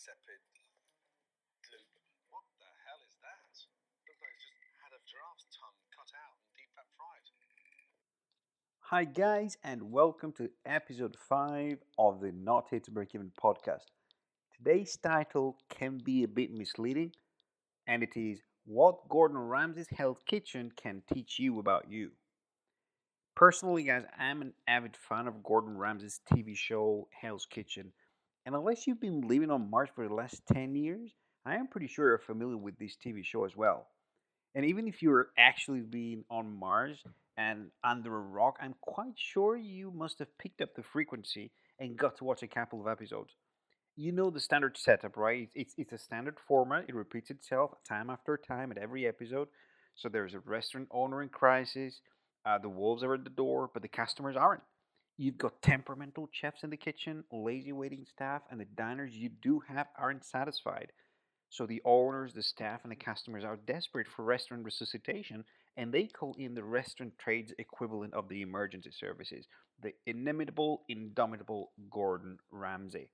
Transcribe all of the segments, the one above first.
insipid gloop. What the hell is that? Looks like it's just had a giraffe's tongue cut out and deep fat fried. Hi, guys, and welcome to episode 5 of the Not Here to Break Even podcast. Today's title can be a bit misleading, and it is What Gordon Ramsay's Health Kitchen Can Teach You About You. Personally, guys, I'm an avid fan of Gordon Ramsay's TV show Hell's Kitchen, and unless you've been living on Mars for the last 10 years, I am pretty sure you're familiar with this TV show as well. And even if you're actually being on Mars and under a rock, I'm quite sure you must have picked up the frequency and got to watch a couple of episodes. You know the standard setup, right? It's a standard format. It repeats itself time after time at every episode. So there's a restaurant owner in crisis. The wolves are at the door, but the customers aren't. You've got temperamental chefs in the kitchen, lazy waiting staff, and the diners you do have aren't satisfied. So the owners, the staff, and the customers are desperate for restaurant resuscitation, and they call in the restaurant trade's equivalent of the emergency services, the inimitable, indomitable Gordon Ramsay.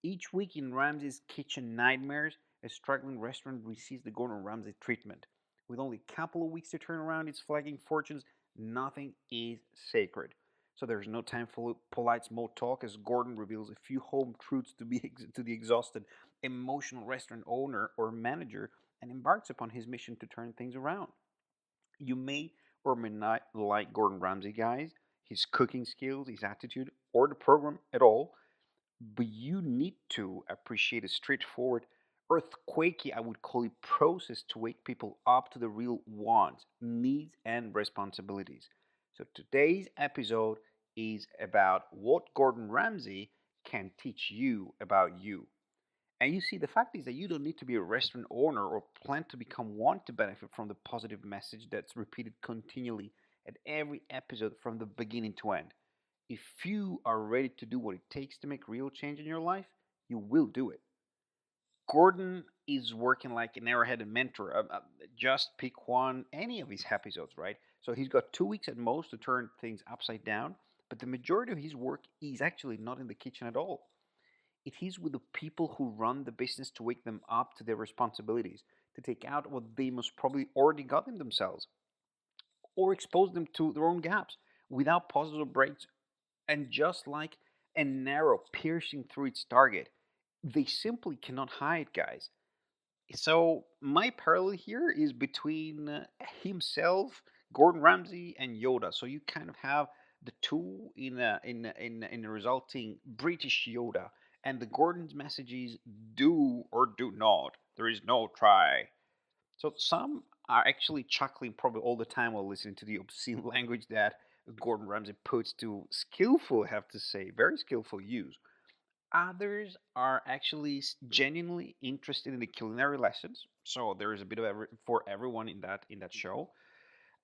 Each week in Ramsay's Kitchen Nightmares, a struggling restaurant receives the Gordon Ramsay treatment. With only a couple of weeks to turn around its flagging fortunes, nothing is sacred. So there's no time for polite small talk as Gordon reveals a few home truths to the exhausted, emotional restaurant owner or manager and embarks upon his mission to turn things around. You may or may not like Gordon Ramsay, guys, his cooking skills, his attitude, or the program at all, but you need to appreciate a straightforward, earthquakey, I would call it, process to wake people up to the real wants, needs, and responsibilities. So today's episode is about what Gordon Ramsay can teach you about you. And you see, the fact is that you don't need to be a restaurant owner or plan to become one to benefit from the positive message that's repeated continually at every episode from the beginning to end. If you are ready to do what it takes to make real change in your life, you will do it. Gordon is working like an arrowhead mentor. Just pick one, any of his episodes, right? So he's got 2 weeks at most to turn things upside down, but the majority of his work is actually not in the kitchen at all. It is with the people who run the business to wake them up to their responsibilities, to take out what they most probably already got in themselves, or expose them to their own gaps without pauses or breaks. And just like an arrow piercing through its target, they simply cannot hide, guys. So my parallel here is between himself, Gordon Ramsay, and Yoda. So you kind of have the two in a resulting British Yoda, and the Gordon's messages do or do not. There is no try. So some are actually chuckling probably all the time while listening to the obscene language that Gordon Ramsay puts to skillful, I have to say, very skillful use. Others are actually genuinely interested in the culinary lessons. So there is a bit of for everyone in that show.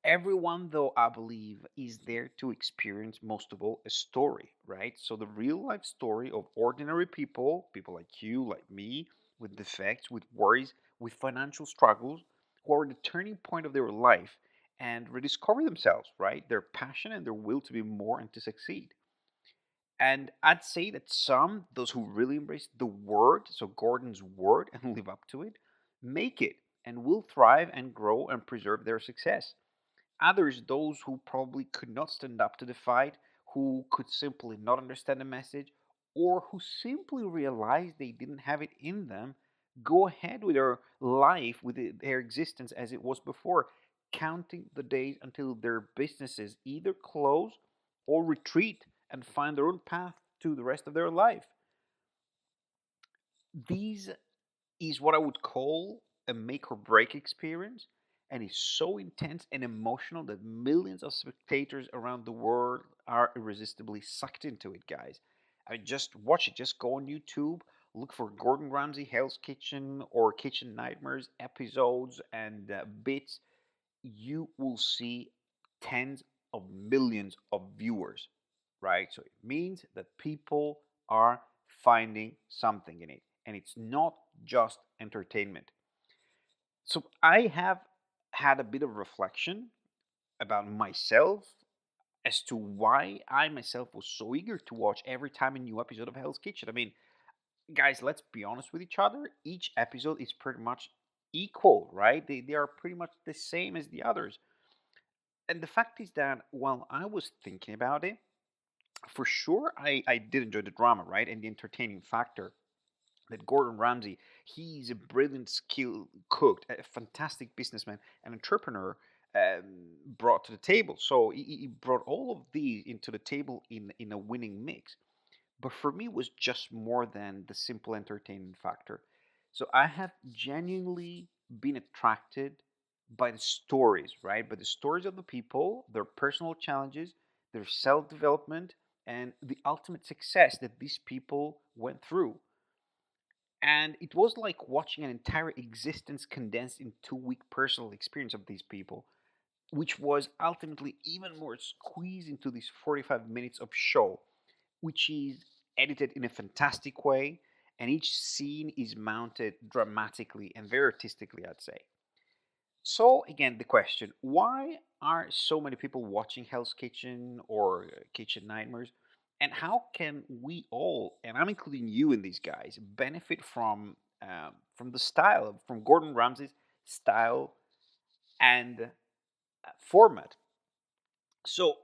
Everyone, though, I believe, is there to experience most of all a story, right? So the real life story of ordinary people, people like you, like me, with defects, with worries, with financial struggles, who are at the turning point of their life and rediscover themselves, right? Their passion and their will to be more and to succeed. And I'd say that some, those who really embrace the word, so Gordon's word, and live up to it, make it and will thrive and grow and preserve their success. Others, those who probably could not stand up to the fight, who could simply not understand the message, or who simply realized they didn't have it in them, go ahead with their life, with their existence as it was before, counting the days until their businesses either close or retreat and find their own path to the rest of their life. These is what I would call a make or break experience, and is so intense and emotional that millions of spectators around the world are irresistibly sucked into it, guys. I mean, just watch it. Just go on YouTube, look for Gordon Ramsay Hell's Kitchen or Kitchen Nightmares episodes and bits. You will see tens of millions of viewers, right? So it means that people are finding something in it, and it's not just entertainment. So I have had a bit of reflection about myself as to why I myself was so eager to watch every time a new episode of Hell's Kitchen. I mean, guys, let's be honest with each other. Each episode is pretty much equal, right? They are pretty much the same as the others. And the fact is that while I was thinking about it, for sure I did enjoy the drama, right? And the entertaining factor that Gordon Ramsay, he's a brilliant, skilled cook, a fantastic businessman, an entrepreneur, brought to the table. So he brought all of these into the table in a winning mix. But for me, it was just more than the simple entertainment factor. So I have genuinely been attracted by the stories, right? By the stories of the people, their personal challenges, their self development, and the ultimate success that these people went through. And it was like watching an entire existence condensed in 2 week personal experience of these people, which was ultimately even more squeezed into these 45 minutes of show, which is edited in a fantastic way, and each scene is mounted dramatically and very artistically, I'd say. So, again, the question, why are so many people watching Hell's Kitchen or Kitchen Nightmares? And how can we all, and I'm including you in these guys, benefit from the style, from Gordon Ramsay's style and format? So,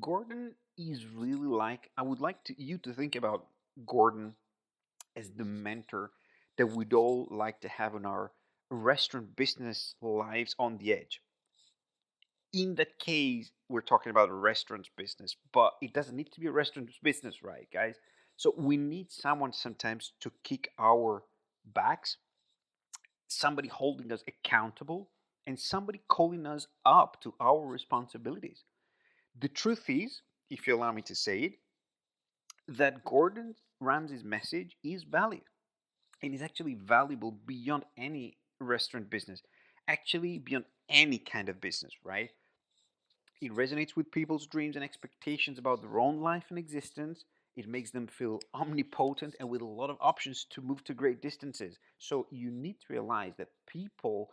Gordon is really like, I would like you to think about Gordon as the mentor that we'd all like to have in our restaurant business lives on the edge. In that case, we're talking about a restaurant business, but it doesn't need to be a restaurant business, right, guys? So we need someone sometimes to kick our backs, somebody holding us accountable, and somebody calling us up to our responsibilities. The truth is, if you allow me to say it, that Gordon Ramsay's message is valid and is actually valuable beyond any restaurant business, actually beyond any kind of business, right? It resonates with people's dreams and expectations about their own life and existence. It makes them feel omnipotent and with a lot of options to move to great distances. So you need to realize that people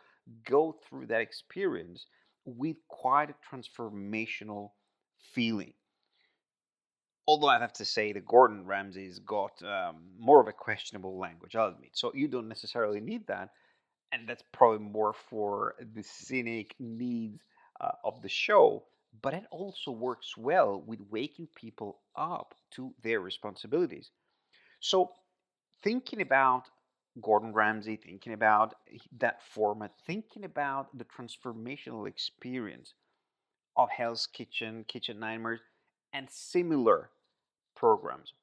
go through that experience with quite a transformational feeling. Although I have to say that Gordon Ramsay's got more of a questionable language, I'll admit. So you don't necessarily need that, and that's probably more for the scenic needs of the show. But it also works well with waking people up to their responsibilities. So thinking about Gordon Ramsay, thinking about that format, thinking about the transformational experience of Hell's Kitchen, Kitchen Nightmares, and similar programs.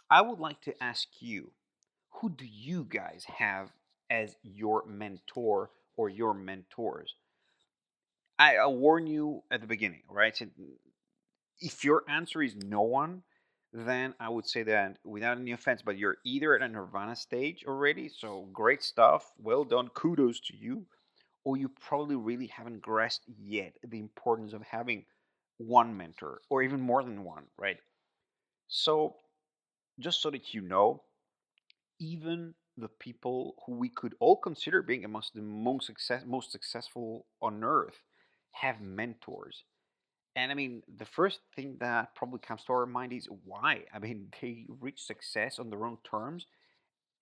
I would like to ask you, who do you guys have as your mentor or your mentors? I'll warn you at the beginning, right? So if your answer is no one, then I would say that without any offense, but you're either at a nirvana stage already, so great stuff, well done, kudos to you, or you probably really haven't grasped yet the importance of having one mentor or even more than one, right? So just so that you know, even the people who we could all consider being amongst the most successful on earth have mentors. And I mean, the first thing that probably comes to our mind is why. I mean, they reach success on their own terms,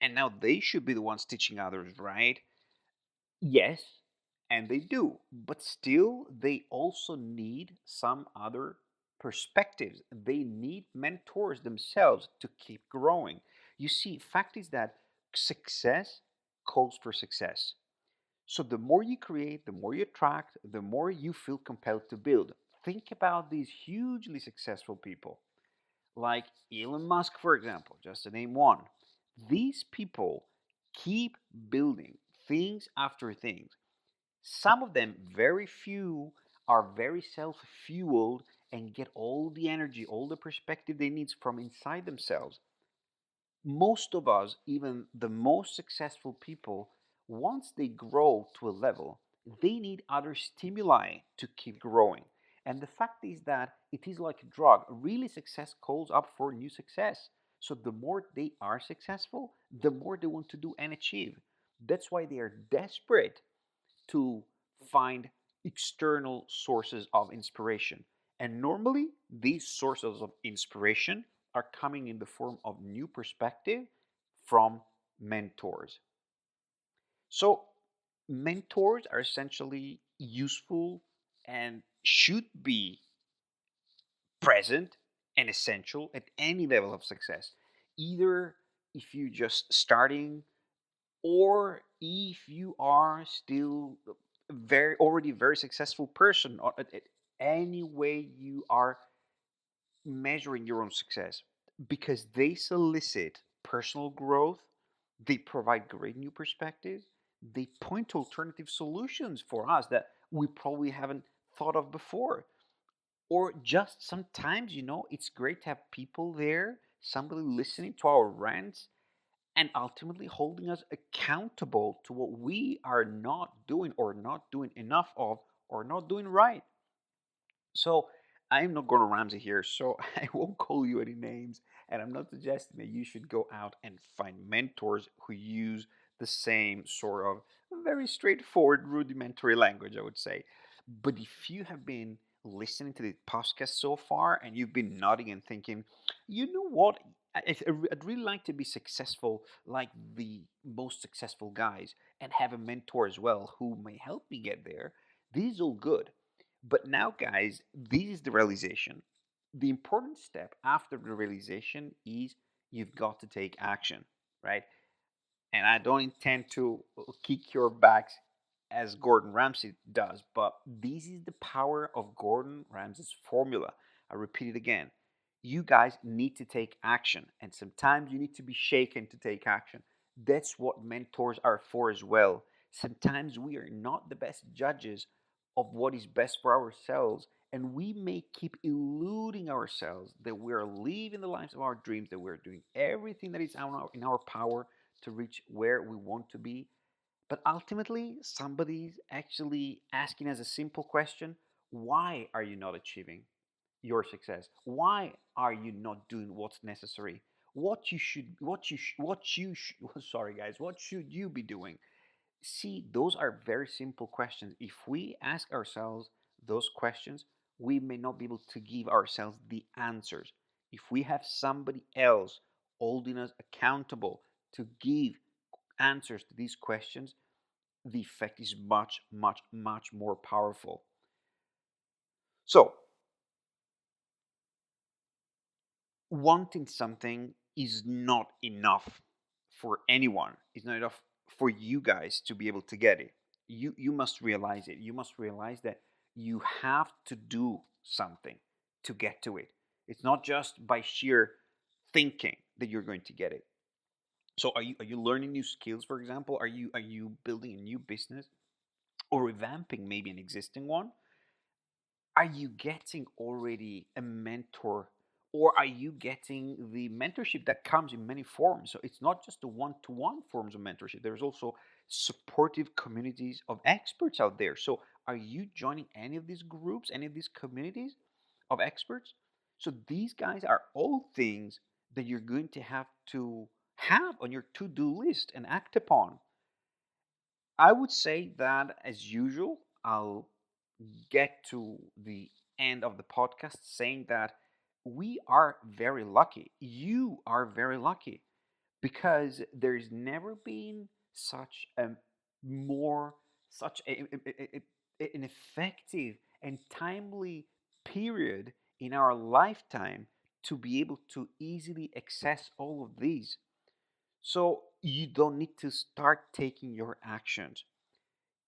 and now they should be the ones teaching others, right? Yes, and they do, but still, they also need some other perspectives. They need mentors themselves to keep growing. You see, fact is that success calls for success. So the more you create, the more you attract, the more you feel compelled to build. Think about these hugely successful people, like Elon Musk, for example, just to name one. These people keep building things after things. Some of them, very few, are very self fueled and get all the energy, all the perspective they need from inside themselves. Most of us, even the most successful people, once they grow to a level, they need other stimuli to keep growing. And the fact is that it is like a drug. Really, success calls up for new success. So the more they are successful, the more they want to do and achieve. That's why they are desperate to find external sources of inspiration. And normally, these sources of inspiration are coming in the form of new perspective, from mentors. So, mentors are essentially useful and should be present and essential at any level of success. Either if you're just starting or if you are still very already very successful person or any way you are measuring your own success, because they solicit personal growth, they provide great new perspectives, they point to alternative solutions for us that we probably haven't thought of before. Or just sometimes, it's great to have people there, somebody listening to our rants and ultimately holding us accountable to what we are not doing or not doing enough of or not doing right. So I'm not Gordon Ramsay here, so I won't call you any names, and I'm not suggesting that you should go out and find mentors who use the same sort of very straightforward, rudimentary language, I would say. But if you have been listening to the podcast so far and you've been nodding and thinking, you know what? I'd really like to be successful like the most successful guys and have a mentor as well who may help me get there. This is all good. But now, guys, this is the realization. The important step after the realization is you've got to take action, right? And I don't intend to kick your backs as Gordon Ramsay does, but this is the power of Gordon Ramsay's formula. I repeat it again. You guys need to take action, and sometimes you need to be shaken to take action. That's what mentors are for as well. Sometimes we are not the best judges of what is best for ourselves, and we may keep eluding ourselves that we are living the lives of our dreams, that we're doing everything that is in our power to reach where we want to be. But ultimately, somebody's actually asking us a simple question: why are you not achieving your success? Why are you not doing what's necessary? Sorry guys, what should you be doing? See, those are very simple questions. If we ask ourselves those questions, we may not be able to give ourselves the answers. If we have somebody else holding us accountable to give answers to these questions, the effect is much, much, much more powerful. So, wanting something is not enough for anyone. It's not enough for you guys to be able to get it. You must realize it. You must realize that you have to do something to get to it. It's not just by sheer thinking that you're going to get it. So are you learning new skills, for example? Are you building a new business or revamping maybe an existing one? Are you getting already a mentor, or are you getting the mentorship that comes in many forms? So it's not just the one-to-one forms of mentorship. There's also supportive communities of experts out there. So are you joining any of these groups, any of these communities of experts? So these guys are all things that you're going to have on your to-do list and act upon. I would say that, as usual, I'll get to the end of the podcast saying that we are very lucky. You are very lucky because there's never been such a more such an effective and timely period in our lifetime to be able to easily access all of these. So you don't need to start taking your actions.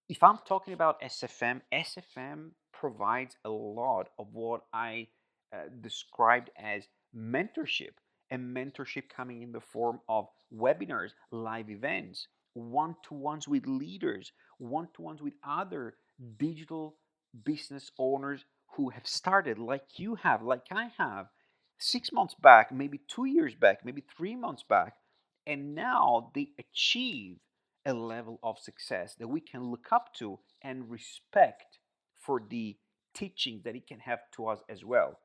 If I'm talking about SFM provides a lot of what I described as mentorship, and mentorship coming in the form of webinars, live events, one to ones with leaders, one to ones with other digital business owners who have started like you have, like I have, 6 months back, maybe 2 years back, maybe 3 months back, and now they achieve a level of success that we can look up to and respect for the teaching that it can have to us as well.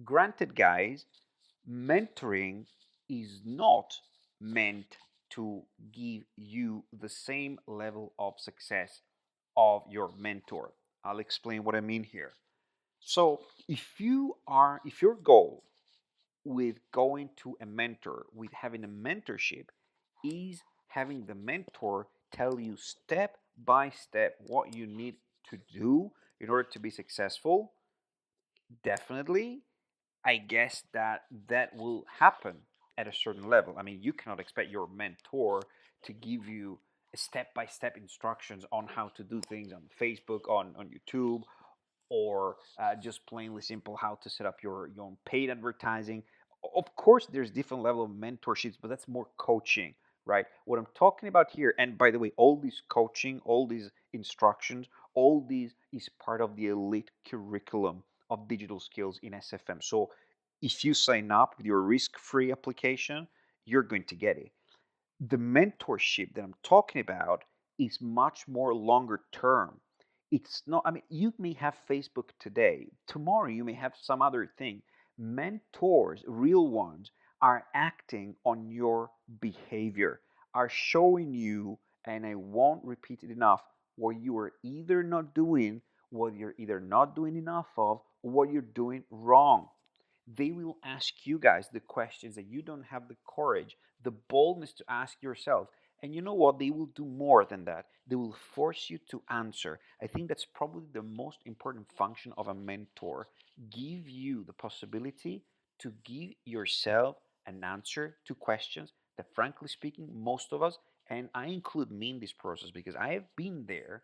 Granted, guys, mentoring is not meant to give you the same level of success of your mentor. I'll explain what I mean here. So, if your goal with going to a mentor, with having a mentorship, is having the mentor tell you step by step what you need to do in order to be successful. Definitely, I guess that will happen at a certain level. I mean, you cannot expect your mentor to give you step by step instructions on how to do things on Facebook, on YouTube, or just plainly simple how to set up your own paid advertising. Of course, there's different level of mentorships, but that's more coaching, right? What I'm talking about here, and by the way, all this coaching, all these instructions, all these is part of the elite curriculum of digital skills in SFM. So if you sign up with your risk-free application, you're going to get it. The mentorship that I'm talking about is much more longer term. It's not, I mean, you may have Facebook today, tomorrow you may have some other thing. Mentors, real ones, are acting on your behavior, are showing you, and I won't repeat it enough, what you are either not doing, what you're either not doing enough of, or what you're doing wrong. They will ask you guys the questions that you don't have the courage, the boldness to ask yourself. And you know what? They will do more than that. They will force you to answer. I think that's probably the most important function of a mentor. Give you the possibility to give yourself an answer to questions that, frankly speaking, most of us, and I include me in this process because I have been there,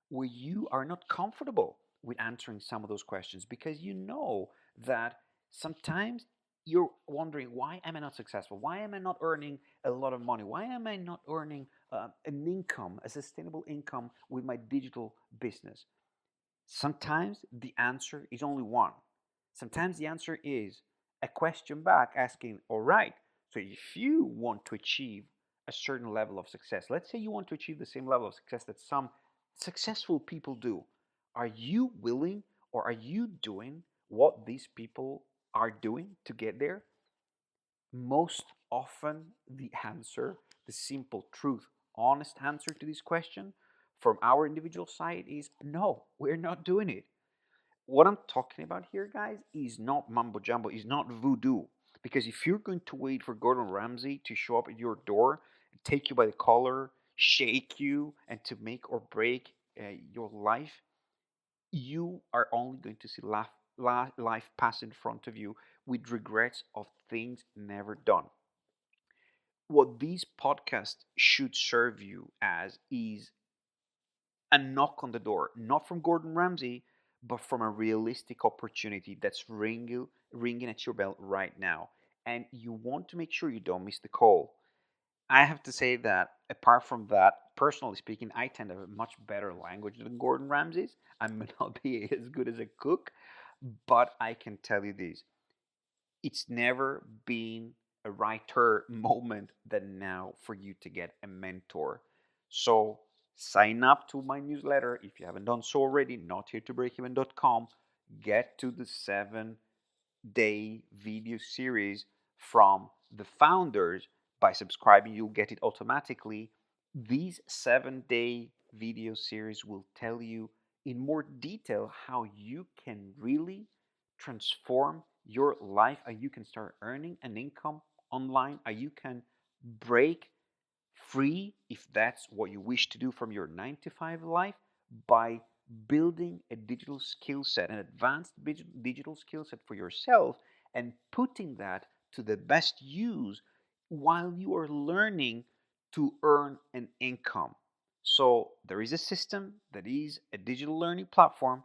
where you are not comfortable with answering some of those questions because you know that sometimes you're wondering, why am I not successful? Why am I not earning a lot of money? Why am I not earning an income, a sustainable income with my digital business? Sometimes the answer is only one. Sometimes the answer is a question back asking, all right, so if you want to achieve a certain level of success, let's say you want to achieve the same level of success that some successful people do, are you willing or are you doing what these people are doing to get there? Most often, the answer, the simple truth, honest answer to this question from our individual side is no, we're not doing it. What I'm talking about here, guys, is not mumbo jumbo, is not voodoo. Because if you're going to wait for Gordon Ramsay to show up at your door, take you by the collar, shake you, and to make or break your life, you are only going to see life pass in front of you with regrets of things never done. What these podcasts should serve you as is a knock on the door, not from Gordon Ramsay, but from a realistic opportunity that's ringing at your bell right now. And you want to make sure you don't miss the call. I have to say that apart from that, personally speaking, I tend to have a much better language than Gordon Ramsay's. I may not be as good as a cook, but I can tell you this: it's never been a righter moment than now for you to get a mentor. So sign up to my newsletter if you haven't done so already, nothertobreakeven.com. Get to the 7-day video series from the founders. By subscribing, you'll get it automatically. These 7-day video series will tell you in more detail how you can really transform your life, how you can start earning an income online, how you can break free, if that's what you wish to do, from your 9 to 5 life by building a digital skill set, an advanced digital skill set for yourself, and putting that to the best use while you are learning to earn an income. So there is a system that is a digital learning platform.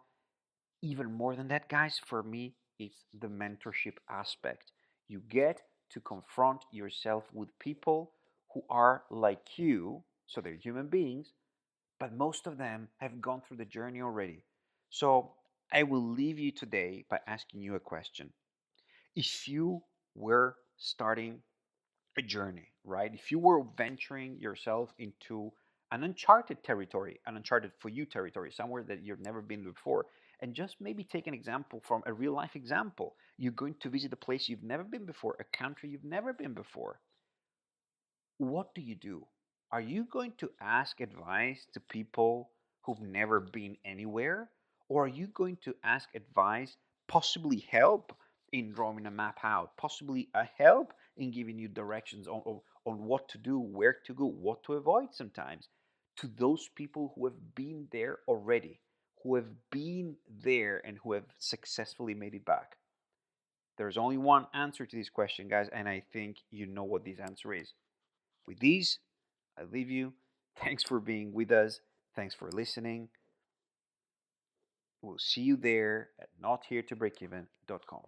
Even more than that, guys, for me, it's the mentorship aspect. You get to confront yourself with people who are like you, so they're human beings, but most of them have gone through the journey already. So I will leave you today by asking you a question. If you were starting a journey, right? If you were venturing yourself into an uncharted territory, an uncharted for you territory, somewhere that you've never been before, and just maybe take an example from a real life example. You're going to visit a place you've never been before, a country you've never been before. What do you do? Are you going to ask advice to people who've never been anywhere? Or are you going to ask advice, possibly help, in drawing a map out, possibly a help in giving you directions on what to do, where to go, what to avoid sometimes, to those people who have been there already, who have been there and who have successfully made it back. There's only one answer to this question, guys, and I think you know what this answer is. With these, I leave you. Thanks for being with us. Thanks for listening. We'll see you there at notheretobreakeven.com.